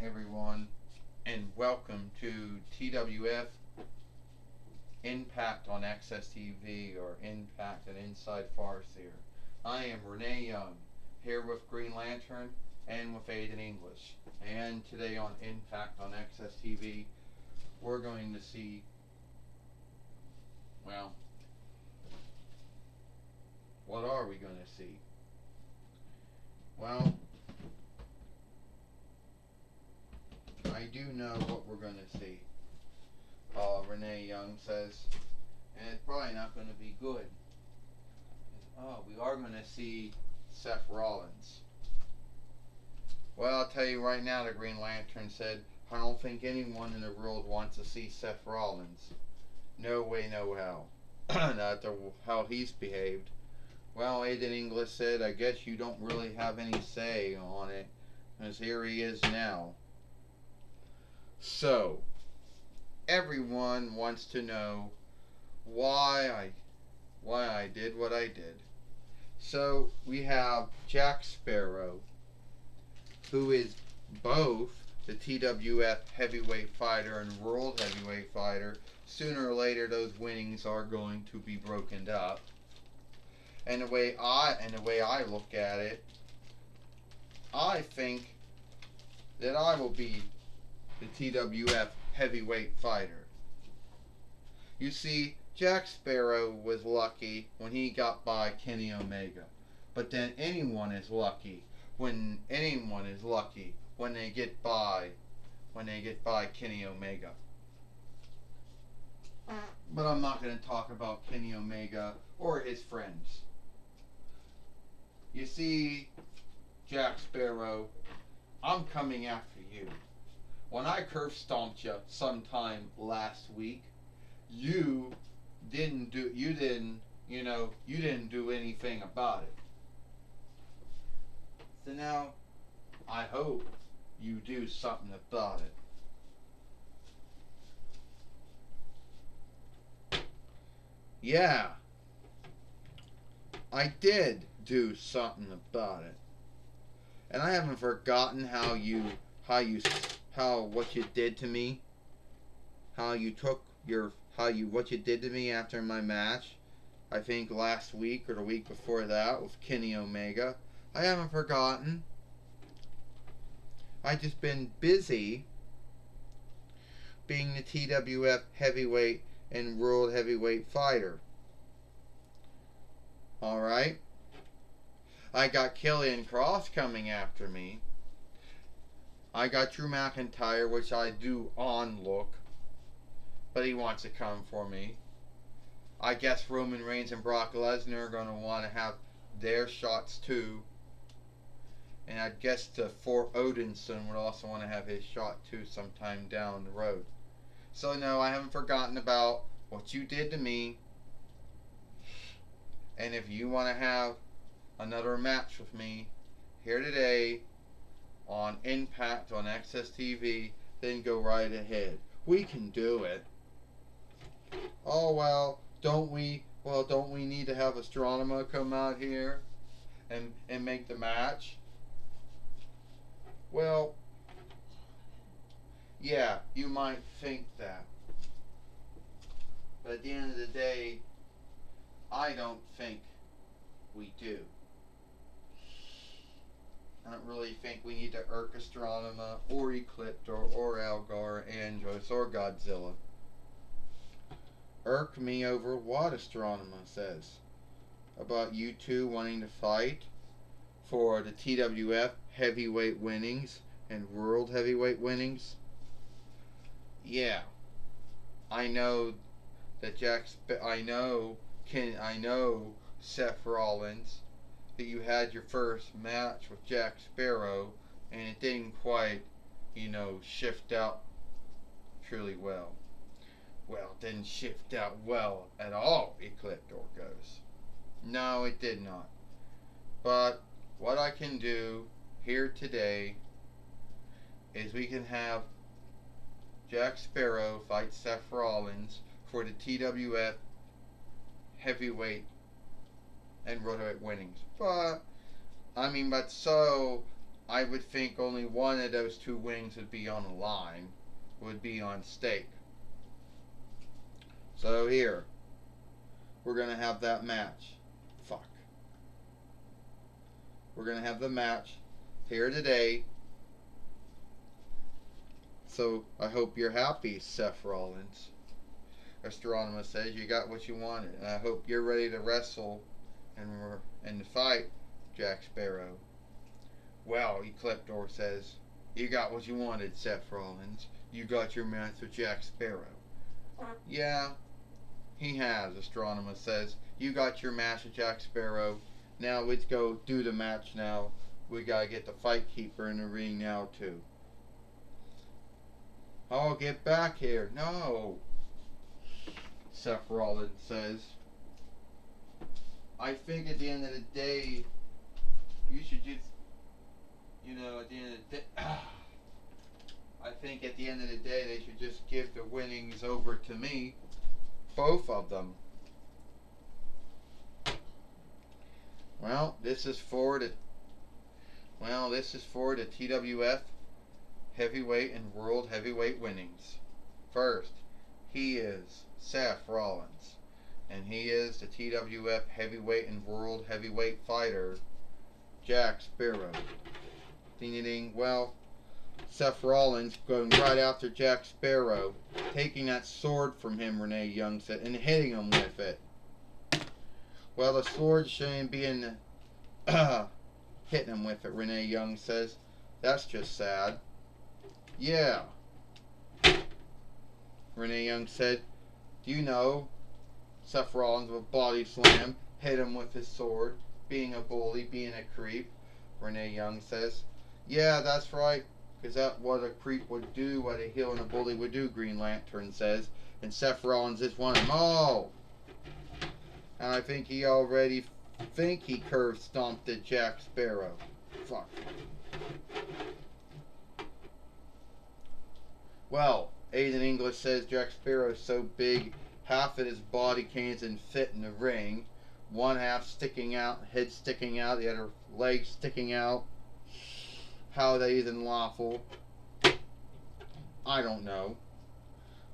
everyone, and welcome to TWF Impact on Axs Tv, or Impact and Inside Farseer. I am Renee Young, here with Green Lantern and with Aiden English. And today on Impact on Axs Tv, we're going to see, well, what are we going to see? Well, I do know what we're going to see. Renee Young says, and it's probably not going to be good. We are going to see Seth Rollins. Well, I'll tell you right now, the Green Lantern said, I don't think anyone in the world wants to see Seth Rollins. No way, no how. Not how he's behaved. Well, Aiden English said, I guess you don't really have any say on it, because here he is now. So, everyone wants to know why I did what I did. So, we have Jack Sparrow, who is both the TWF heavyweight fighter and world heavyweight fighter. Sooner or later, those winnings are going to be broken up. And the way I look at it, I think that I will be the TWF heavyweight fighter. You see, Jack Sparrow was lucky when he got by Kenny Omega. But then anyone is lucky when they get by Kenny Omega. But I'm not going to talk about Kenny Omega or his friends. You see, Jack Sparrow, I'm coming after you. When I curve stomped you sometime last week, you didn't do anything about it. So now, I hope you do something about it. Yeah, I did do something about it. And I haven't forgotten what you did to me. What you did to me after my match. I think last week or the week before that with Kenny Omega. I haven't forgotten. I just been busy being the TWF heavyweight and world heavyweight fighter. Alright? I got Killian Cross coming after me. I got Drew McIntyre, which I do on look, but he wants to come for me. I guess Roman Reigns and Brock Lesnar are going to want to have their shots too. And I guess the Fort Odinson would also want to have his shot too sometime down the road. So no, I haven't forgotten about what you did to me. And if you want to have another match with me here today on Impact on Axs TV, then go right ahead. We can do it. Oh well, don't we need to have Astronomer come out here and make the match? Well, yeah, you might think that. But at the end of the day, I don't think we do. I don't really think we need to irk Astronomer or Ecliptor or Algar, Andros or Godzilla. Irk me over what Astronomer says about you two wanting to fight for the TWF heavyweight winnings and world heavyweight winnings. Yeah, I know that I know Seth Rollins, that you had your first match with Jack Sparrow and it didn't quite, shift out truly well. Well, it didn't shift out well at all, Ecliptor goes. No, it did not. But what I can do here today is we can have Jack Sparrow fight Seth Rollins for the TWF heavyweight and world heavyweight winnings. But I would think only one of those two wings would be on the line, would be on stake. So here, we're going to have that match. Fuck. We're going to have the match here today. So I hope you're happy, Seth Rollins. Astronomer says you got what you wanted. And I hope you're ready to wrestle and fight Jack Sparrow. Well, Ecliptor says, you got what you wanted, Seth Rollins. You got your match with Jack Sparrow. Yeah, he has, Astronomer says. You got your match with Jack Sparrow. Now let's go do the match now. We gotta get the fight keeper in the ring now too. Oh, get back here. No, Seth Rollins says. I think at the end of the day, you should just, at the end of the day, I think at the end of the day, they should just give the winnings over to me. Both of them. Well, this is for the TWF Heavyweight and World Heavyweight winnings. First, he is Seth Rollins, and he is the TWF Heavyweight and World Heavyweight fighter, Jack Sparrow. Ding ding ding. Well, Seth Rollins going right after Jack Sparrow, taking that sword from him, Renee Young said, and hitting him with it. Well, the sword shouldn't be in hitting him with it, Renee Young says. That's just sad. Yeah. Renee Young said, do you know Seth Rollins with a body slam, hit him with his sword, being a bully, being a creep? Renee Young says, yeah, that's right, because that's what a creep would do, what a heel and a bully would do, Green Lantern says. And Seth Rollins is one of them. Oh! And I think he already curve stomped at Jack Sparrow. Fuck. Well, Aiden English says Jack Sparrow is so big, half of his body can't even fit in the ring. One half sticking out, head sticking out, the other leg sticking out. How that even lawful? I don't know.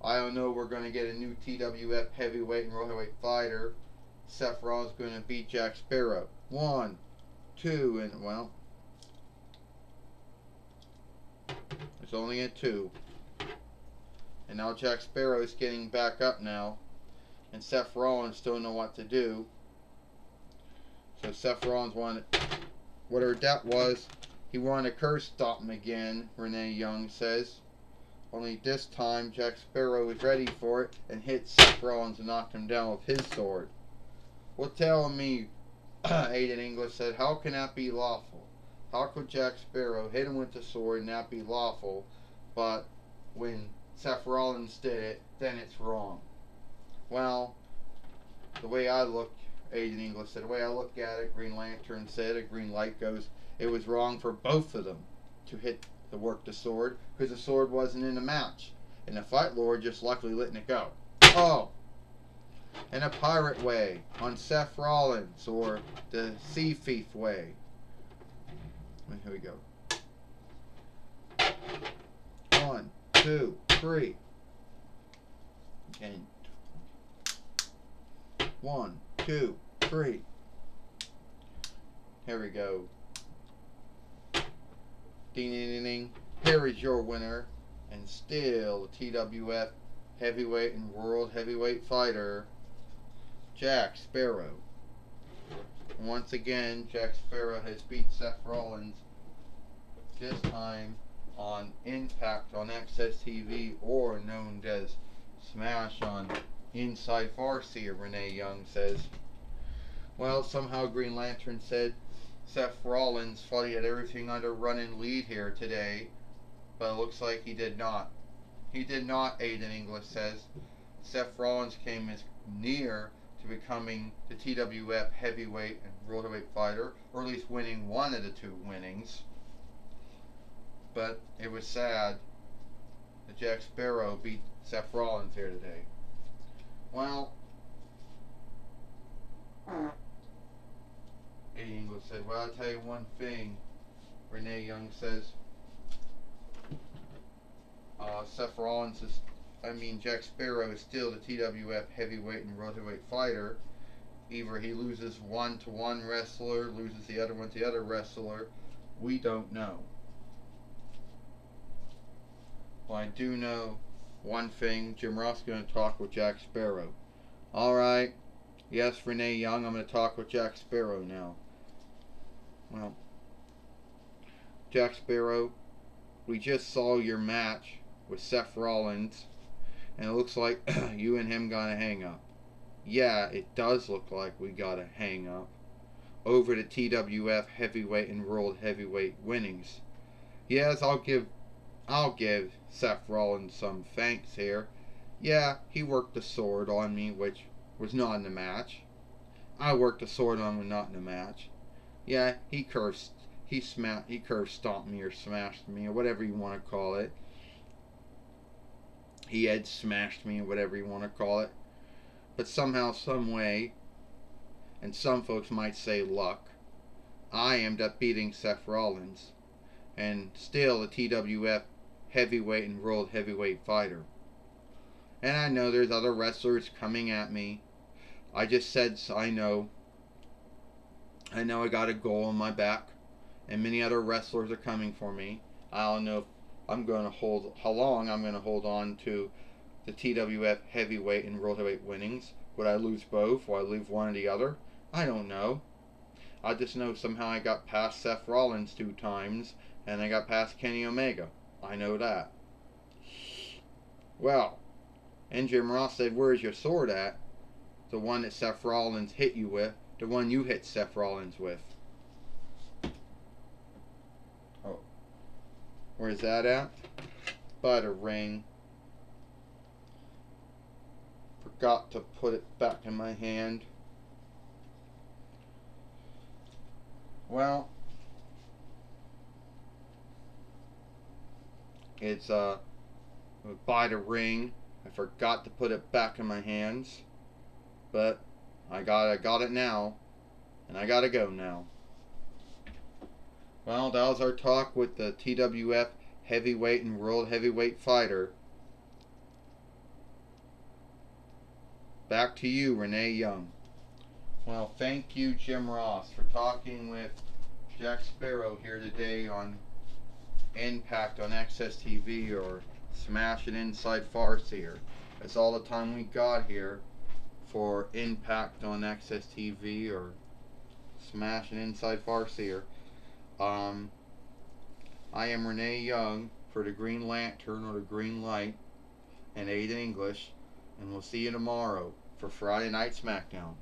I don't know. We're going to get a new TWF heavyweight and world heavyweight fighter. Seth Rollins is going to beat Jack Sparrow. 1, 2, and well, it's only a 2. And now Jack Sparrow is getting back up now, and Seth Rollins don't know what to do. So Seth Rollins wanted, whatever that was, he wanted to curse stop him again, Renee Young says. Only this time Jack Sparrow was ready for it and hit Seth Rollins and knocked him down with his sword. Well, tell me, Aiden English said, how can that be lawful? How could Jack Sparrow hit him with the sword and that be lawful, but when Seth Rollins did it, then it's wrong? Well, the way I look, Aiden English said, the way I look at it, Green Lantern said, a green light goes, it was wrong for both of them to work the sword, because the sword wasn't in the match. And the Fight Lord just luckily letting it go. Oh! In a pirate way, on Seth Rollins, or the Sea Thief way. Here we go. 1, 2, 3. And 1, 2, 3. Here we go. Ding ding ding ding. Here is your winner, and still the TWF Heavyweight and World Heavyweight fighter, Jack Sparrow. Once again, Jack Sparrow has beat Seth Rollins, this time on Impact on Axs TV, or known as Smash on Inside Farseer, Renee Young says. Well, somehow Green Lantern said Seth Rollins thought he had everything under running lead here today, but it looks like he did not. He did not, Aiden English says. Seth Rollins came as near to becoming the TWF heavyweight and world heavyweight fighter, or at least winning one of the 2 winnings. But it was sad that Jack Sparrow beat Seth Rollins here today. Well, Aiden English said, well, I'll tell you one thing, Renee Young says Seth Rollins is, Jack Sparrow is still the TWF heavyweight and world heavyweight fighter. Either he loses one to one wrestler, loses the other one to the other wrestler. We don't know. Well, I do know one thing. Jim Ross is going to talk with Jack Sparrow. Alright. Yes, Renee Young, I'm going to talk with Jack Sparrow now. Well, Jack Sparrow, we just saw your match with Seth Rollins, and it looks like you and him got a hang up. Yeah, it does look like we got a hang up over the TWF heavyweight and world heavyweight winnings. Yes, I'll give Seth Rollins some thanks here. Yeah, he worked the sword on me, which was not in the match. I worked the sword on him, not in the match. Yeah, he curve stomped me or smashed me or whatever you want to call it. He had smashed me or whatever you want to call it. But somehow, some way, and some folks might say luck, I ended up beating Seth Rollins, and still a TWF heavyweight and world heavyweight fighter. And I know there's other wrestlers coming at me. I just said I know I got a goal on my back, and many other wrestlers are coming for me. I don't know if how long I'm going to hold on to the TWF heavyweight and world heavyweight winnings. Would I lose both? Will I lose one or the other? I don't know. I just know somehow I got past Seth Rollins 2 times, and I got past Kenny Omega. I know that. Well, and Jim Ross said, "Where's your sword at?" The one that Seth Rollins hit you with. The one you hit Seth Rollins with. Oh. Where's that at? By the ring. Forgot to put it back in my hand. Well, it's by the ring. I forgot to put it back in my hands, but I got it now, and I gotta go now. Well, that was our talk with the TWF heavyweight and world heavyweight fighter. Back to you, Renee Young. Well, thank you, Jim Ross, for talking with Jack Sparrow here today on Impact on Axs TV, or Smash It Inside Farseer. That's all the time we got here for Impact on Axs TV, or Smash It Inside Farseer. I am Renee Young for the Green Lantern, or the Green Light, and Aid in English, and we'll see you tomorrow for Friday Night SmackDown.